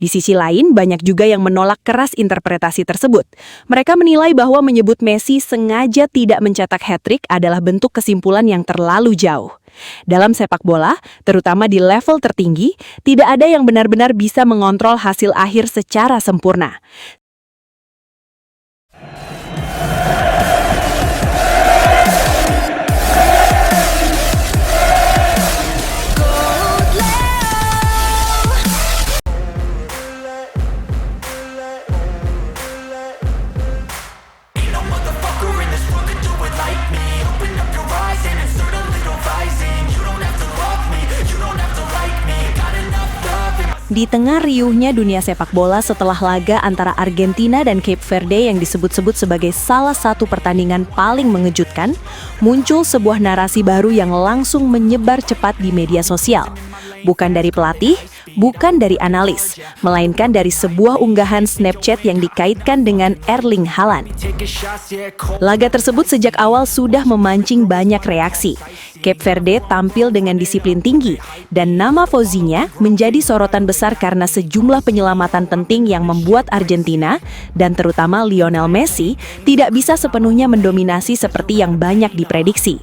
Di sisi lain, banyak juga yang menolak keras interpretasi tersebut. Mereka menilai bahwa menyebut Messi sengaja tidak mencetak hat-trick adalah bentuk kesimpulan yang terlalu jauh. Dalam sepak bola, terutama di level tertinggi, tidak ada yang benar-benar bisa mengontrol hasil akhir secara sempurna. Di tengah riuhnya dunia sepak bola setelah laga antara Argentina dan Cape Verde yang disebut-sebut sebagai salah satu pertandingan paling mengejutkan, muncul sebuah narasi baru yang langsung menyebar cepat di media sosial. Bukan dari pelatih, bukan dari analis, melainkan dari sebuah unggahan Snapchat yang dikaitkan dengan Erling Haaland. Laga tersebut sejak awal sudah memancing banyak reaksi. Cape Verde tampil dengan disiplin tinggi, dan nama Fozinya menjadi sorotan besar karena sejumlah penyelamatan penting yang membuat Argentina, dan terutama Lionel Messi, tidak bisa sepenuhnya mendominasi seperti yang banyak diprediksi.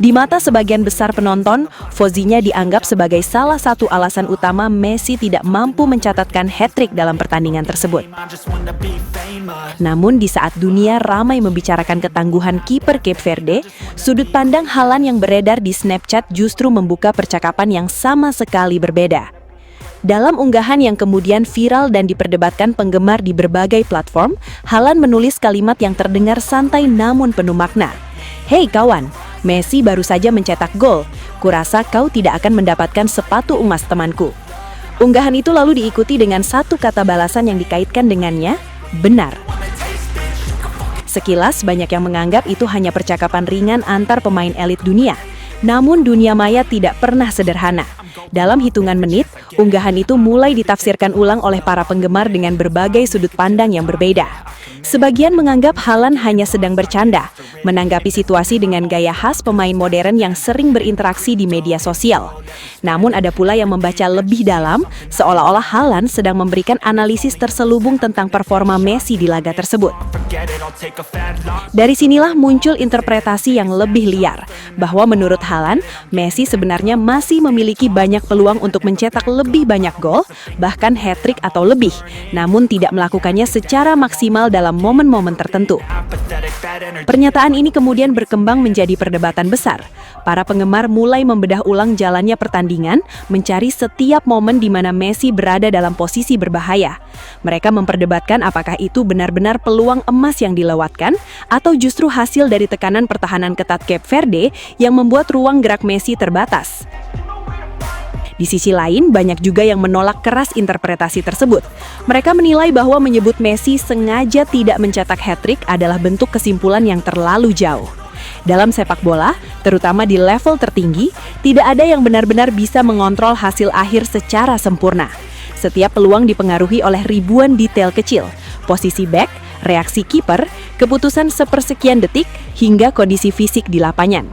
Di mata sebagian besar penonton, Fozinya dianggap sebagai salah satu alasan utama Messi tidak mampu mencatatkan hat-trick dalam pertandingan tersebut. Namun di saat dunia ramai membicarakan ketangguhan kiper Cape Verde, sudut pandang Haaland yang beredar di Snapchat justru membuka percakapan yang sama sekali berbeda. Dalam unggahan yang kemudian viral dan diperdebatkan penggemar di berbagai platform, Haaland menulis kalimat yang terdengar santai namun penuh makna. "Hei kawan, Messi baru saja mencetak gol. Kurasa kau tidak akan mendapatkan sepatu emas temanku." Unggahan itu lalu diikuti dengan satu kata balasan yang dikaitkan dengannya, "benar." Sekilas banyak yang menganggap itu hanya percakapan ringan antar pemain elit dunia. Namun dunia maya tidak pernah sederhana. Dalam hitungan menit, unggahan itu mulai ditafsirkan ulang oleh para penggemar dengan berbagai sudut pandang yang berbeda. Sebagian menganggap Haaland hanya sedang bercanda, menanggapi situasi dengan gaya khas pemain modern yang sering berinteraksi di media sosial. Namun ada pula yang membaca lebih dalam, seolah-olah Haaland sedang memberikan analisis terselubung tentang performa Messi di laga tersebut. Dari sinilah muncul interpretasi yang lebih liar, bahwa menurut Haaland, Messi sebenarnya masih memiliki banyak peluang untuk mencetak lebih banyak gol, bahkan hat-trick atau lebih, namun tidak melakukannya secara maksimal dalam momen-momen tertentu. Pernyataan ini kemudian berkembang menjadi perdebatan besar. Para penggemar mulai membedah ulang jalannya pertandingan, mencari setiap momen di mana Messi berada dalam posisi berbahaya. Mereka memperdebatkan apakah itu benar-benar peluang emas yang dilewatkan, atau justru hasil dari tekanan pertahanan ketat Cape Verde yang membuat ruang gerak Messi terbatas. Di sisi lain, banyak juga yang menolak keras interpretasi tersebut. Mereka menilai bahwa menyebut Messi sengaja tidak mencetak hat-trick adalah bentuk kesimpulan yang terlalu jauh. Dalam sepak bola, terutama di level tertinggi, tidak ada yang benar-benar bisa mengontrol hasil akhir secara sempurna. Setiap peluang dipengaruhi oleh ribuan detail kecil, posisi back, reaksi kiper, keputusan sepersekian detik, hingga kondisi fisik di lapangan.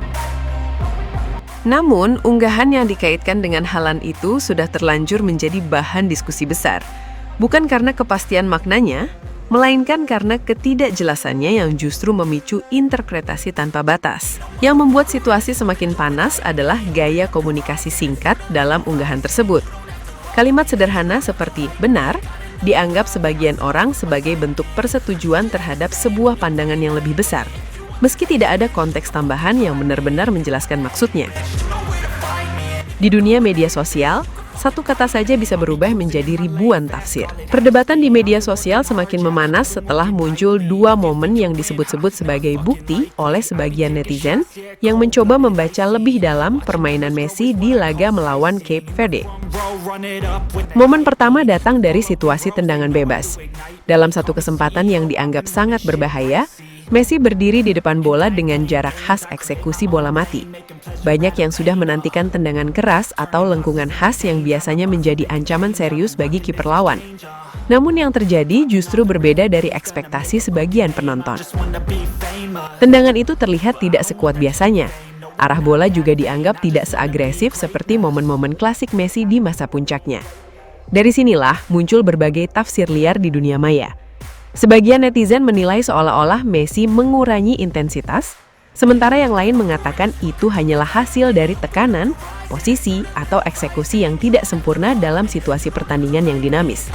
Namun, unggahan yang dikaitkan dengan Haaland itu sudah terlanjur menjadi bahan diskusi besar. Bukan karena kepastian maknanya, melainkan karena ketidakjelasannya yang justru memicu interpretasi tanpa batas. Yang membuat situasi semakin panas adalah gaya komunikasi singkat dalam unggahan tersebut. Kalimat sederhana seperti "benar" dianggap sebagian orang sebagai bentuk persetujuan terhadap sebuah pandangan yang lebih besar, meski tidak ada konteks tambahan yang benar-benar menjelaskan maksudnya. Di dunia media sosial, satu kata saja bisa berubah menjadi ribuan tafsir. Perdebatan di media sosial semakin memanas setelah muncul dua momen yang disebut-sebut sebagai bukti oleh sebagian netizen yang mencoba membaca lebih dalam permainan Messi di laga melawan Cape Verde. Momen pertama datang dari situasi tendangan bebas. Dalam satu kesempatan yang dianggap sangat berbahaya, Messi berdiri di depan bola dengan jarak khas eksekusi bola mati. Banyak yang sudah menantikan tendangan keras atau lengkungan khas yang biasanya menjadi ancaman serius bagi kiper lawan. Namun yang terjadi justru berbeda dari ekspektasi sebagian penonton. Tendangan itu terlihat tidak sekuat biasanya. Arah bola juga dianggap tidak seagresif seperti momen-momen klasik Messi di masa puncaknya. Dari sinilah muncul berbagai tafsir liar di dunia maya. Sebagian netizen menilai seolah-olah Messi mengurangi intensitas, sementara yang lain mengatakan itu hanyalah hasil dari tekanan, posisi, atau eksekusi yang tidak sempurna dalam situasi pertandingan yang dinamis.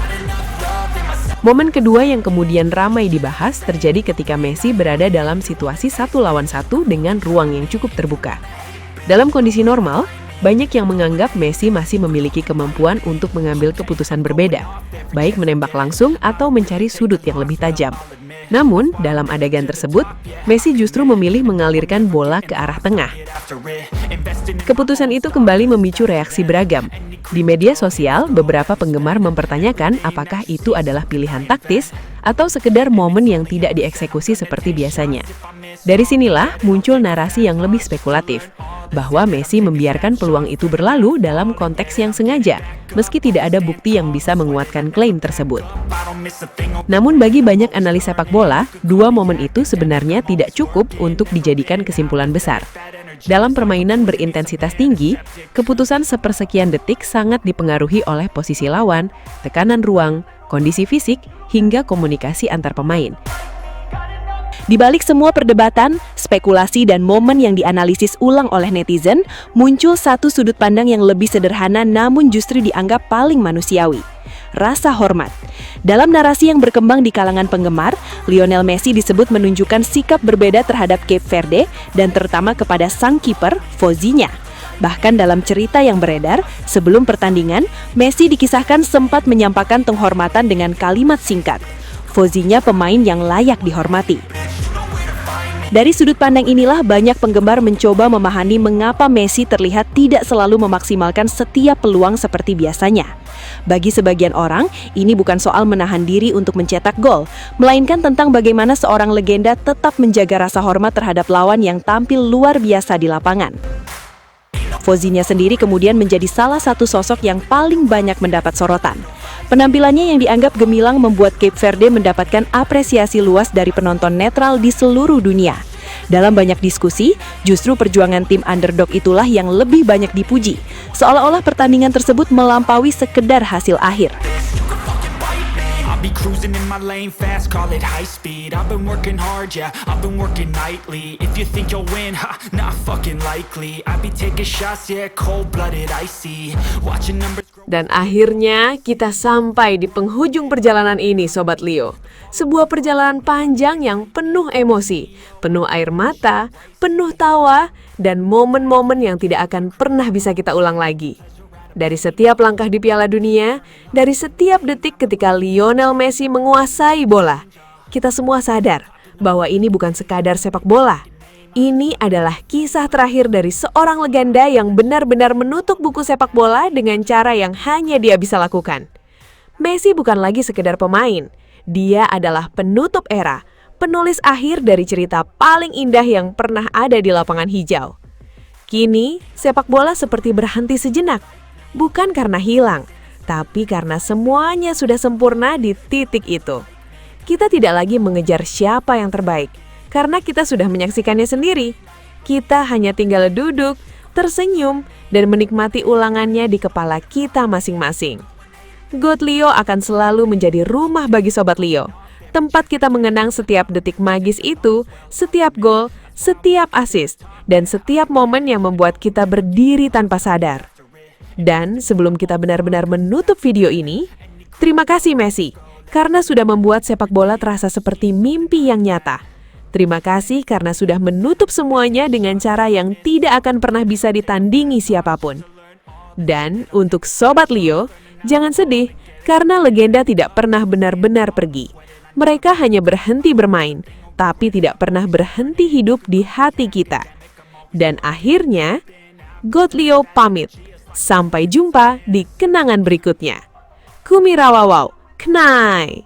Momen kedua yang kemudian ramai dibahas terjadi ketika Messi berada dalam situasi 1 lawan 1 dengan ruang yang cukup terbuka. Dalam kondisi normal, banyak yang menganggap Messi masih memiliki kemampuan untuk mengambil keputusan berbeda, baik menembak langsung atau mencari sudut yang lebih tajam. Namun, dalam adegan tersebut, Messi justru memilih mengalirkan bola ke arah tengah. Keputusan itu kembali memicu reaksi beragam. Di media sosial, beberapa penggemar mempertanyakan apakah itu adalah pilihan taktis atau sekedar momen yang tidak dieksekusi seperti biasanya. Dari sinilah muncul narasi yang lebih spekulatif, bahwa Messi membiarkan peluang itu berlalu dalam konteks yang sengaja, meski tidak ada bukti yang bisa menguatkan klaim tersebut. Namun bagi banyak analis sepak bola, dua momen itu sebenarnya tidak cukup untuk dijadikan kesimpulan besar. Dalam permainan berintensitas tinggi, keputusan sepersekian detik sangat dipengaruhi oleh posisi lawan, tekanan ruang, kondisi fisik, hingga komunikasi antar pemain. Di balik semua perdebatan, spekulasi, dan momen yang dianalisis ulang oleh netizen, muncul satu sudut pandang yang lebih sederhana namun justru dianggap paling manusiawi. Rasa hormat. Dalam narasi yang berkembang di kalangan penggemar, Lionel Messi disebut menunjukkan sikap berbeda terhadap Cape Verde dan terutama kepada sang kiper, Fozinya. Bahkan dalam cerita yang beredar, sebelum pertandingan, Messi dikisahkan sempat menyampaikan penghormatan dengan kalimat singkat, "Fozinya pemain yang layak dihormati." Dari sudut pandang inilah banyak penggemar mencoba memahami mengapa Messi terlihat tidak selalu memaksimalkan setiap peluang seperti biasanya. Bagi sebagian orang, ini bukan soal menahan diri untuk mencetak gol, melainkan tentang bagaimana seorang legenda tetap menjaga rasa hormat terhadap lawan yang tampil luar biasa di lapangan. Fozinya sendiri kemudian menjadi salah satu sosok yang paling banyak mendapat sorotan. Penampilannya yang dianggap gemilang membuat Cape Verde mendapatkan apresiasi luas dari penonton netral di seluruh dunia. Dalam banyak diskusi, justru perjuangan tim underdog itulah yang lebih banyak dipuji, seolah-olah pertandingan tersebut melampaui sekedar hasil akhir. Be cruising in my lane fast, call it high speed. I've been working hard, yeah, I've been working nightly. If you think you'll win, ha, not fucking likely. I be taking shots, yeah, cold-blooded, icy. Watching numbers. Dan akhirnya kita sampai di penghujung perjalanan ini, Sobat Leo. Sebuah perjalanan panjang yang penuh emosi, penuh air mata, penuh tawa, dan momen-momen yang tidak akan pernah bisa kita ulang lagi. Dari setiap langkah di Piala Dunia, dari setiap detik ketika Lionel Messi menguasai bola, kita semua sadar bahwa ini bukan sekadar sepak bola. Ini adalah kisah terakhir dari seorang legenda yang benar-benar menutup buku sepak bola dengan cara yang hanya dia bisa lakukan. Messi bukan lagi sekedar pemain, dia adalah penutup era, penulis akhir dari cerita paling indah yang pernah ada di lapangan hijau. Kini, sepak bola seperti berhenti sejenak. Bukan karena hilang, tapi karena semuanya sudah sempurna di titik itu. Kita tidak lagi mengejar siapa yang terbaik, karena kita sudah menyaksikannya sendiri. Kita hanya tinggal duduk, tersenyum, dan menikmati ulangannya di kepala kita masing-masing. GOAT Leo akan selalu menjadi rumah bagi Sobat Leo. Tempat kita mengenang setiap detik magis itu, setiap gol, setiap assist, dan setiap momen yang membuat kita berdiri tanpa sadar. Dan sebelum kita benar-benar menutup video ini, terima kasih Messi, karena sudah membuat sepak bola terasa seperti mimpi yang nyata. Terima kasih karena sudah menutup semuanya dengan cara yang tidak akan pernah bisa ditandingi siapapun. Dan untuk Sobat Leo, jangan sedih, karena legenda tidak pernah benar-benar pergi. Mereka hanya berhenti bermain, tapi tidak pernah berhenti hidup di hati kita. Dan akhirnya, GOAT Leo pamit. Sampai jumpa di kenangan berikutnya. Kumirawawau, Knai!